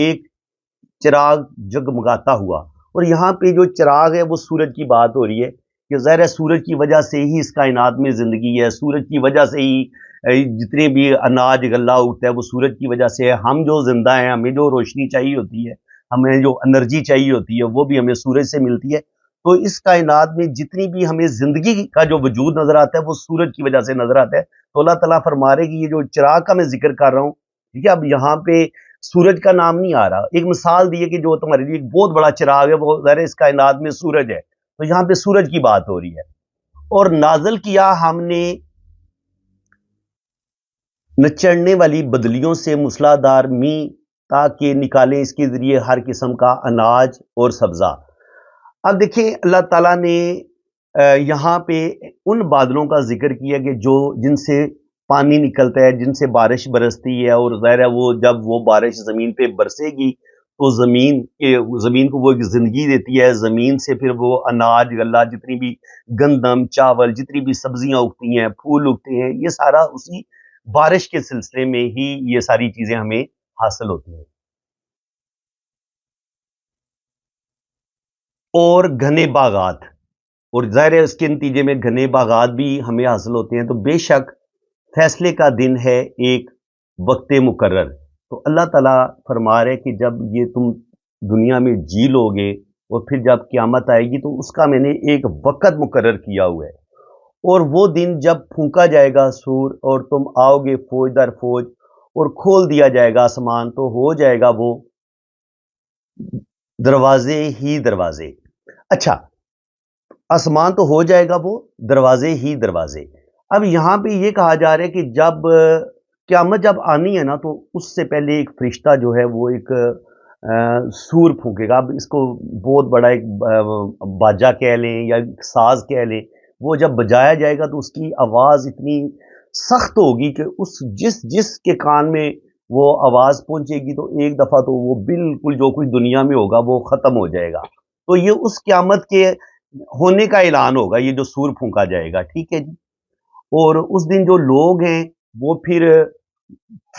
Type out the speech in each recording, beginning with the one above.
ایک چراغ جگمگاتا ہوا، اور یہاں پہ جو چراغ ہے وہ سورج کی بات ہو رہی ہے کہ ظاہر ہے سورج کی وجہ سے ہی اس کائنات میں زندگی ہے، سورج کی وجہ سے ہی جتنے بھی اناج غلہ اگتا ہے وہ سورج کی وجہ سے ہے، ہم جو زندہ ہیں، ہمیں جو روشنی چاہیے ہوتی ہے، ہمیں جو انرجی چاہیے ہوتی ہے وہ بھی ہمیں سورج سے ملتی ہے۔ تو اس کائنات میں جتنی بھی ہمیں زندگی کا جو وجود نظر آتا ہے وہ سورج کی وجہ سے نظر آتا ہے۔ تو اللہ تعالیٰ فرما رہے کہ یہ جو چراغ کا میں ذکر کر رہا ہوں، ٹھیک ہے، اب یہاں پہ سورج کا نام نہیں آ رہا، ایک مثال دی ہے کہ جو تمہارے لیے ایک بہت بڑا چراغ ہے وہ ظاہر اس کائنات میں سورج ہے، تو یہاں پہ سورج کی بات ہو رہی ہے۔ اور نازل کیا ہم نے نچڑنے والی بدلیوں سے موسلادھار می، تاکہ نکالیں اس کے ذریعے ہر قسم کا اناج اور سبزہ۔ اب دیکھیں اللہ تعالیٰ نے یہاں پہ ان بادلوں کا ذکر کیا کہ جو جن سے پانی نکلتا ہے، جن سے بارش برستی ہے، اور ظاہر ہے وہ جب وہ بارش زمین پہ برسے گی تو زمین کو وہ ایک زندگی دیتی ہے، زمین سے پھر وہ اناج غلہ، جتنی بھی گندم چاول، جتنی بھی سبزیاں اگتی ہیں، پھول اگتے ہیں، یہ سارا اسی بارش کے سلسلے میں ہی یہ ساری چیزیں ہمیں حاصل ہوتی ہیں۔ اور گھنے باغات، اور ظاہر ہے اس کے نتیجے میں گھنے باغات بھی ہمیں حاصل ہوتے ہیں۔ تو بے شک فیصلے کا دن ہے ایک وقت مقرر۔ تو اللہ تعالیٰ فرما رہے کہ جب یہ تم دنیا میں جی لو گے اور پھر جب قیامت آئے گی تو اس کا میں نے ایک وقت مقرر کیا ہوا ہے، اور وہ دن جب پھونکا جائے گا سور اور تم آؤ گے فوج در فوج، اور کھول دیا جائے گا آسمان تو ہو جائے گا وہ دروازے ہی دروازے۔ اچھا، آسمان تو ہو جائے گا وہ دروازے ہی دروازے۔ اب یہاں پہ یہ کہا جا رہا ہے کہ جب قیامت جب آنی ہے نا تو اس سے پہلے ایک فرشتہ جو ہے وہ ایک سور پھونکے گا۔ اب اس کو بہت بڑا ایک باجا کہہ لیں یا ساز کہہ لیں، وہ جب بجایا جائے گا تو اس کی آواز اتنی سخت ہوگی کہ اس جس کے کان میں وہ آواز پہنچے گی تو ایک دفعہ تو وہ بالکل جو کچھ دنیا میں ہوگا وہ ختم ہو جائے گا۔ تو یہ اس قیامت کے ہونے کا اعلان ہوگا، یہ جو سور پھونکا جائے گا، ٹھیک ہے جی۔ اور اس دن جو لوگ ہیں وہ پھر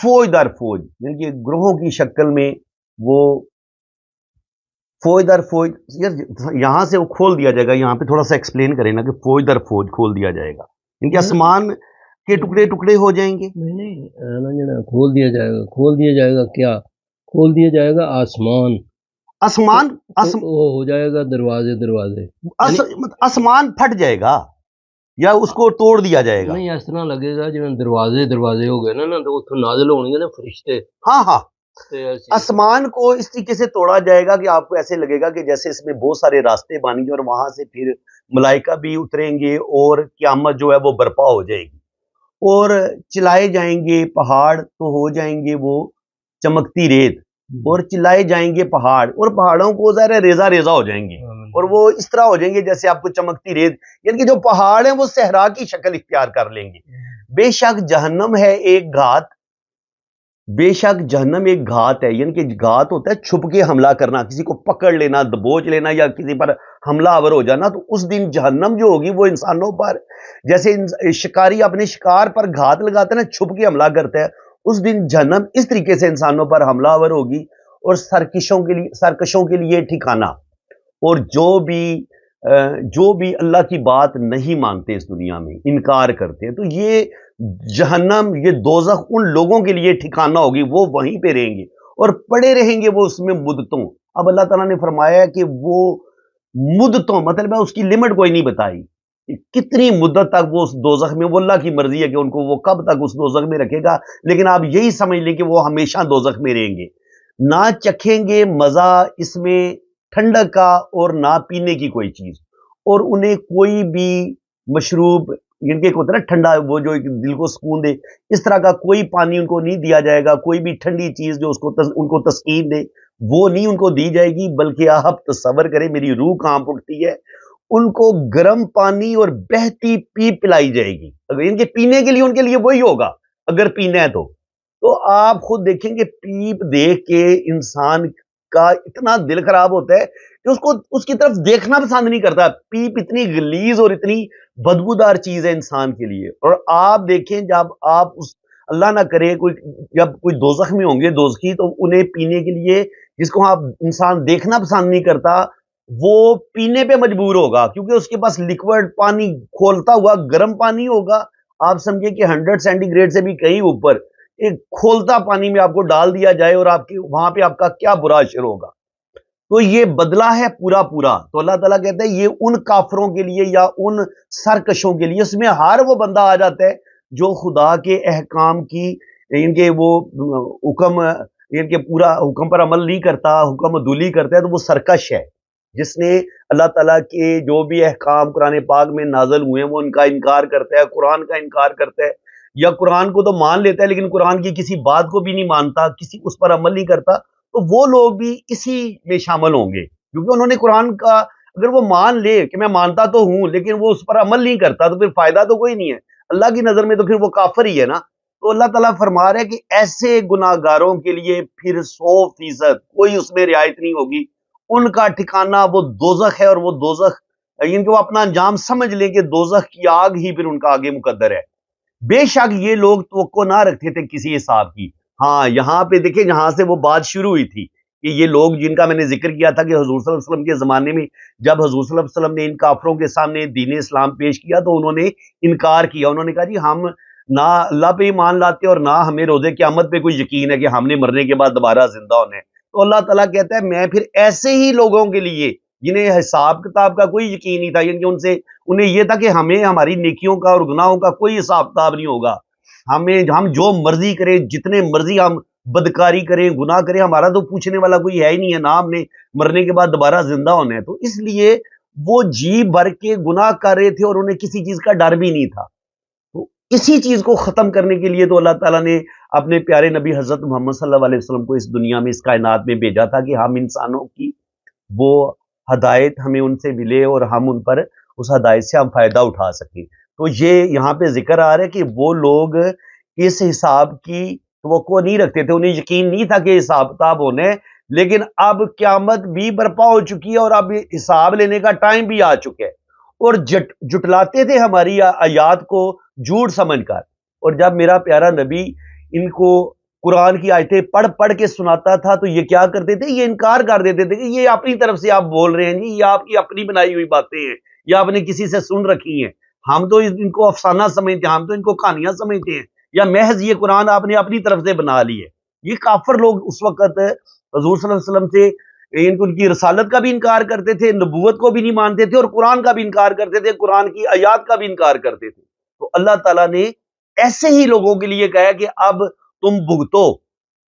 فوج در فوج، یعنی کہ گروہوں کی شکل میں وہ فوج در فوج، یہاں سے وہ کھول دیا جائے گا۔ یہاں پہ تھوڑا سا ایکسپلین کریں نا کہ فوج در فوج کھول دیا جائے گا، یعنی کہ آسمان کے ٹکڑے ٹکڑے ہو جائیں گے۔ نہیں کھول دیا جائے گا، کھول دیا جائے گا، کیا کھول دیا جائے گا؟ آسمان وہ ہو جائے گا دروازے دروازے، آسمان پھٹ جائے گا یا اس کو توڑ دیا جائے گا؟ نہیں، اس طرح لگے گا جب دروازے دروازے ہو گئے نا تو اتوں نازل ہوں گے نا فرشتے۔ ہاں ہاں، آسمان کو اس طریقے سے توڑا جائے گا کہ آپ کو ایسے لگے گا کہ جیسے اس میں بہت سارے راستے بن گے، اور وہاں سے پھر ملائکہ بھی اتریں گے اور قیامت جو ہے وہ برپا ہو جائے گی، اور چلائے جائیں گے پہاڑ تو ہو جائیں گے وہ چمکتی ریت، اور چلائے جائیں گے پہاڑ، اور پہاڑوں کو ظاہر ریزہ ریزہ ہو جائیں گے، اور وہ اس طرح ہو جائیں گے جیسے آپ کو چمکتی ریت، یعنی کہ جو پہاڑ ہیں وہ صحرا کی شکل اختیار کر لیں گے۔ بے شک جہنم ہے ایک گھات، بے شک جہنم ایک گھات ہے، یعنی کہ گھات ہوتا ہے چھپ کے حملہ کرنا، کسی کو پکڑ لینا، دبوچ لینا، یا کسی پر حملہ آور ہو جانا۔ تو اس دن جہنم جو ہوگی وہ انسانوں پر، جیسے شکاری اپنے شکار پر گھات لگاتا ہے نا، چھپ کے حملہ کرتا ہے، اس دن جہنم اس طریقے سے انسانوں پر حملہ آور ہوگی، اور سرکشوں کے لیے ٹھکانہ، اور جو بھی اللہ کی بات نہیں مانتے اس دنیا میں، انکار کرتے ہیں، تو یہ جہنم، یہ دوزخ ان لوگوں کے لیے ٹھکانہ ہوگی، وہ وہیں پہ رہیں گے اور پڑے رہیں گے وہ اس میں مدتوں۔ اب اللہ تعالیٰ نے فرمایا کہ وہ مدتوں، مطلب ہے اس کی لمٹ کوئی نہیں بتائی کتنی مدت تک وہ اس دوزخ میں، وہ اللہ کی مرضی ہے کہ ان کو وہ کب تک اس دوزخ میں رکھے گا، لیکن آپ یہی سمجھ لیں کہ وہ ہمیشہ دوزخ میں رہیں گے، نہ چکھیں گے مزہ اس میں ٹھنڈک کا اور نہ پینے کی کوئی چیز، اور انہیں کوئی بھی مشروب، یعنی کہ ہوتا ہے نا ٹھنڈا، وہ جو دل کو سکون دے، اس طرح کا کوئی پانی ان کو نہیں دیا جائے گا، کوئی بھی ٹھنڈی چیز جو ان کو تسکین دے وہ نہیں ان کو دی جائے گی، بلکہ آپ تصور کریں، میری روح کانپ اٹھتی ہے، ان کو گرم پانی اور بہتی پیپ پلائی جائے گی، اگر ان کے پینے کے لیے ان کے لیے وہی ہوگا اگر پینا ہے تو آپ خود دیکھیں گے پیپ دیکھ کے انسان کا اتنا دل خراب ہوتا ہے کہ اس کی طرف دیکھنا پسند نہیں کرتا۔ پیپ اتنی غلیظ اور اتنی بدبودار چیز ہے انسان کے لیے، اور آپ دیکھیں جب آپ اللہ نہ کرے کوئی جب کوئی دوزخ میں ہوں گے دوزخی تو انہیں پینے کے لیے جس کو آپ انسان دیکھنا پسند نہیں کرتا وہ پینے پہ مجبور ہوگا کیونکہ اس کے پاس لیکوڈ پانی کھولتا ہوا گرم پانی ہوگا. آپ سمجھے کہ 100 سینٹی گریڈ سے بھی کہیں اوپر ایک کھولتا پانی میں آپ کو ڈال دیا جائے اور آپ کے وہاں پہ آپ کا کیا برا اثر ہوگا. تو یہ بدلہ ہے پورا پورا. تو اللہ تعالیٰ کہتا ہے یہ ان کافروں کے لیے یا ان سرکشوں کے لیے. اس میں ہر وہ بندہ آ جاتا ہے جو خدا کے احکام کی ان کے وہ حکم ان کے پورا حکم پر عمل نہیں کرتا حکم عدولی کرتا ہے تو وہ سرکش ہے. جس نے اللہ تعالیٰ کے جو بھی احکام قرآن پاک میں نازل ہوئے ہیں وہ ان کا انکار کرتا ہے قرآن کا انکار کرتا ہے یا قرآن کو تو مان لیتا ہے لیکن قرآن کی کسی بات کو بھی نہیں مانتا کسی اس پر عمل نہیں کرتا تو وہ لوگ بھی اسی میں شامل ہوں گے کیونکہ انہوں نے قرآن کا اگر وہ مان لے کہ میں مانتا تو ہوں لیکن وہ اس پر عمل نہیں کرتا تو پھر فائدہ تو کوئی نہیں ہے. اللہ کی نظر میں تو پھر وہ کافر ہی ہے نا. تو اللہ تعالیٰ فرما رہا ہے کہ ایسے گناہ گاروں کے لیے پھر 100% کوئی اس میں رعایت نہیں ہوگی. ان کا ٹھکانہ وہ دوزخ ہے اور وہ دوزخ ان کو اپنا انجام سمجھ لیں کہ دوزخ کی آگ ہی پھر ان کا آگے مقدر ہے. بے شک یہ لوگ توقع نہ رکھتے تھے کسی حساب کی. ہاں یہاں پہ دیکھیں جہاں سے وہ بات شروع ہوئی تھی کہ یہ لوگ جن کا میں نے ذکر کیا تھا کہ حضور صلی اللہ علیہ وسلم کے زمانے میں جب حضور صلی اللہ علیہ وسلم نے ان کافروں کے سامنے دین اسلام پیش کیا تو انہوں نے انکار کیا. انہوں نے کہا جی ہم نہ اللہ پہ ایمان لاتے اور نہ ہمیں روز قیامت پہ کوئی یقین ہے کہ ہم نے مرنے کے بعد دوبارہ زندہ ہونا ہے. تو اللہ تعالیٰ کہتا ہے میں پھر ایسے ہی لوگوں کے لیے جنہیں حساب کتاب کا کوئی یقین نہیں تھا یعنی کہ ان سے انہیں یہ تھا کہ ہمیں ہماری نیکیوں کا اور گناہوں کا کوئی حساب کتاب نہیں ہوگا ہم جو مرضی کریں جتنے مرضی ہم بدکاری کریں گناہ کریں ہمارا تو پوچھنے والا کوئی ہے ہی نہیں ہے نہ ہم نے مرنے کے بعد دوبارہ زندہ ہونا ہے. تو اس لیے وہ جی بھر کے گناہ کر رہے تھے اور انہیں کسی چیز کا ڈر بھی نہیں تھا. تو اسی چیز کو ختم کرنے کے لیے تو اللہ تعالیٰ نے اپنے پیارے نبی حضرت محمد صلی اللہ علیہ وسلم کو اس دنیا میں اس کائنات میں بھیجا تھا کہ ہم انسانوں کی وہ ہدایت ہمیں ان سے ملے اور ہم ان پر اس ہدایت سے ہم فائدہ اٹھا سکیں. تو یہ یہاں پہ ذکر آ رہا ہے کہ وہ لوگ اس حساب کی توقع نہیں رکھتے تھے انہیں یقین نہیں تھا کہ حساب کتاب ہونے لیکن اب قیامت بھی برپا ہو چکی ہے اور اب حساب لینے کا ٹائم بھی آ چکا ہے اور جٹلاتے تھے ہماری آیات کو جھوٹ سمجھ کر. اور جب میرا پیارا نبی ان کو قرآن کی آیتیں پڑھ پڑھ کے سناتا تھا تو یہ کیا کرتے تھے یہ انکار کر دیتے تھے کہ یہ اپنی طرف سے آپ بول رہے ہیں جی یہ آپ کی اپنی بنائی ہوئی باتیں ہیں یا آپ نے کسی سے سن رکھی ہیں ہم تو ان کو افسانہ سمجھتے ہیں ہم تو ان کو کہانیاں سمجھتے ہیں یا محض یہ قرآن آپ نے اپنی طرف سے بنا لی ہے. یہ کافر لوگ اس وقت حضور صلی اللہ علیہ وسلم سے ان کی رسالت کا بھی انکار کرتے تھے نبوت کو بھی نہیں مانتے تھے اور قرآن کا بھی انکار کرتے تھے قرآن کی آیات کا بھی انکار کرتے تھے. تو اللہ تعالیٰ نے ایسے ہی لوگوں کے لیے کہا کہ اب تم بھگتو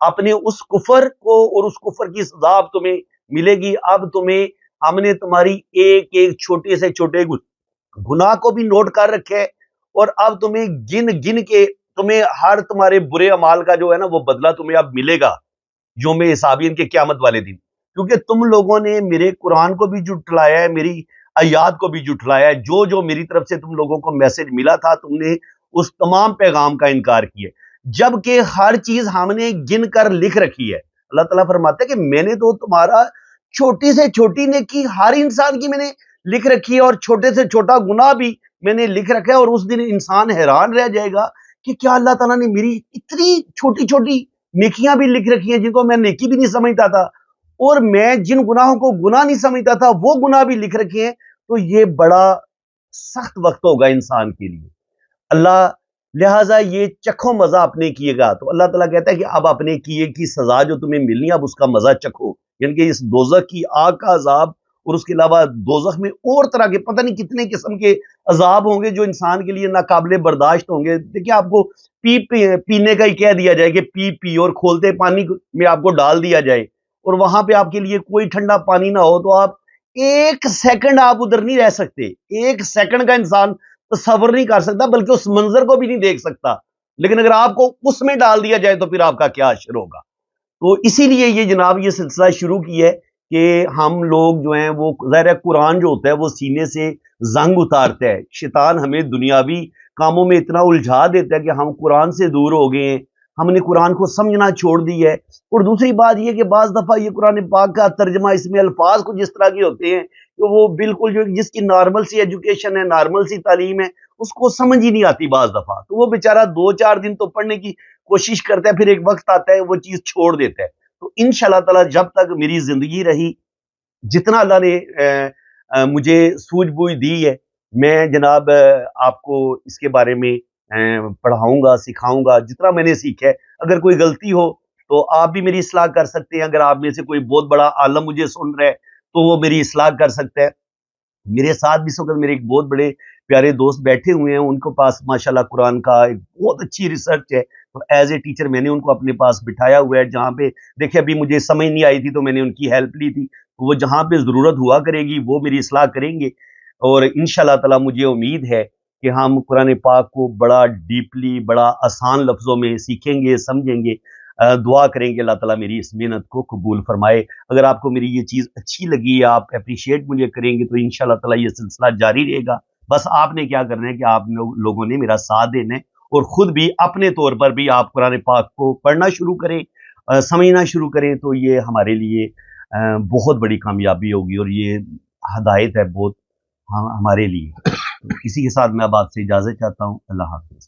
اپنے اس کفر کو اور اس کفر کی سزا اب تمہیں ملے گی. اب تمہیں ہم نے تمہاری ایک ایک چھوٹے سے چھوٹے گناہ کو بھی نوٹ کر رکھے اور اب تمہیں گن گن کے تمہیں ہر تمہارے برے اعمال کا جو ہے نا وہ بدلہ تمہیں اب ملے گا یوم حسابین کے قیامت والے دن کیونکہ تم لوگوں نے میرے قرآن کو بھی جھٹلایا ہے میری آیات کو بھی جھٹلایا ہے جو میری طرف سے تم لوگوں کو میسج ملا تھا تم نے اس تمام پیغام کا انکار کیا جبکہ ہر چیز ہم نے گن کر لکھ رکھی ہے. اللہ تعالیٰ فرماتا ہے کہ میں نے تو تمہارا چھوٹی سے چھوٹی نیکی ہر انسان کی میں نے لکھ رکھی ہے اور چھوٹے سے چھوٹا گناہ بھی میں نے لکھ رکھا ہے اور اس دن انسان حیران رہ جائے گا کہ کیا اللہ تعالیٰ نے میری اتنی چھوٹی چھوٹی نیکیاں بھی لکھ رکھی ہیں جن کو میں نیکی بھی نہیں سمجھتا تھا اور میں جن گناہوں کو گناہ نہیں سمجھتا تھا وہ گناہ بھی لکھ رکھے ہیں. تو یہ بڑا سخت وقت ہوگا انسان کے لیے. اللہ لہٰذا یہ چکھو مزہ اپنے کیے گا. تو اللہ تعالیٰ کہتا ہے کہ اب اپنے کیے کی سزا جو تمہیں ملنی ہے اب اس کا مزہ چکھو یعنی کہ اس دوزخ کی آگ کا عذاب اور اس کے علاوہ دوزخ میں اور طرح کے پتہ نہیں کتنے قسم کے عذاب ہوں گے جو انسان کے لیے ناقابل برداشت ہوں گے. دیکھیں آپ کو پینے کا ہی کہہ دیا جائے کہ پی اور کھولتے پانی میں آپ کو ڈال دیا جائے اور وہاں پہ آپ کے لیے کوئی ٹھنڈا پانی نہ ہو تو آپ ایک سیکنڈ آپ ادھر نہیں رہ سکتے. ایک سیکنڈ کا انسان تصور نہیں کر سکتا بلکہ اس منظر کو بھی نہیں دیکھ سکتا لیکن اگر آپ کو اس میں ڈال دیا جائے تو پھر آپ کا کیا اثر ہوگا. تو اسی لیے یہ جناب یہ سلسلہ شروع کی ہے کہ ہم لوگ جو ہیں وہ ظاہر قرآن جو ہوتا ہے وہ سینے سے زنگ اتارتا ہے. شیطان ہمیں دنیاوی کاموں میں اتنا الجھا دیتا ہے کہ ہم قرآن سے دور ہو گئے ہیں ہم نے قرآن کو سمجھنا چھوڑ دی ہے. اور دوسری بات یہ کہ بعض دفعہ یہ قرآن پاک کا ترجمہ اس میں الفاظ کچھ اس طرح کے ہوتے ہیں تو وہ بالکل جو جس کی نارمل سی ایجوکیشن ہے، نارمل سی تعلیم ہے، اس کو سمجھ ہی نہیں آتی بعض دفعہ، تو وہ بیچارہ 2-4 دن تو پڑھنے کی کوشش کرتا ہے، پھر ایک وقت آتا ہے وہ چیز چھوڑ دیتا ہے۔ تو انشاءاللہ تعالیٰ جب تک میری زندگی رہی، جتنا اللہ نے مجھے سوجھ بوجھ دی ہے، میں جناب آپ کو اس کے بارے میں پڑھاؤں گا، سکھاؤں گا جتنا میں نے سیکھا ہے۔ اگر کوئی غلطی ہو تو آپ بھی میری اصلاح کر سکتے ہیں، اگر آپ میں سے کوئی بہت بڑا عالم مجھے سن رہا ہے تو وہ میری اصلاح کر سکتا ہے۔ میرے ساتھ بھی اس وقت میرے ایک بہت بڑے پیارے دوست بیٹھے ہوئے ہیں، ان کے پاس ماشاءاللہ قرآن کا ایک بہت اچھی ریسرچ ہے، تو ایز اے ٹیچر میں نے ان کو اپنے پاس بٹھایا ہوا ہے، جہاں پہ دیکھیں ابھی مجھے سمجھ نہیں آئی تھی تو میں نے ان کی ہیلپ لی تھی، وہ جہاں پہ ضرورت ہوا کرے گی وہ میری اصلاح کریں گے، اور انشاءاللہ تعالیٰ مجھے امید ہے کہ ہم قرآن پاک کو بڑا ڈیپلی، بڑا آسان لفظوں میں سیکھیں گے، سمجھیں گے۔ دعا کریں گے اللہ تعالیٰ میری اس محنت کو قبول فرمائے۔ اگر آپ کو میری یہ چیز اچھی لگی، آپ اپریشیٹ مجھے کریں گے، تو انشاءاللہ تعالیٰ یہ سلسلہ جاری رہے گا۔ بس آپ نے کیا کرنا ہے کہ آپ لوگوں نے میرا ساتھ دینا ہے، اور خود بھی اپنے طور پر بھی آپ قرآن پاک کو پڑھنا شروع کریں، سمجھنا شروع کریں، تو یہ ہمارے لیے بہت بڑی کامیابی ہوگی، اور یہ ہدایت ہے بہت ہمارے لیے۔ تو اسی کے ساتھ میں اب آپ سے اجازت چاہتا ہوں۔ اللہ حافظ۔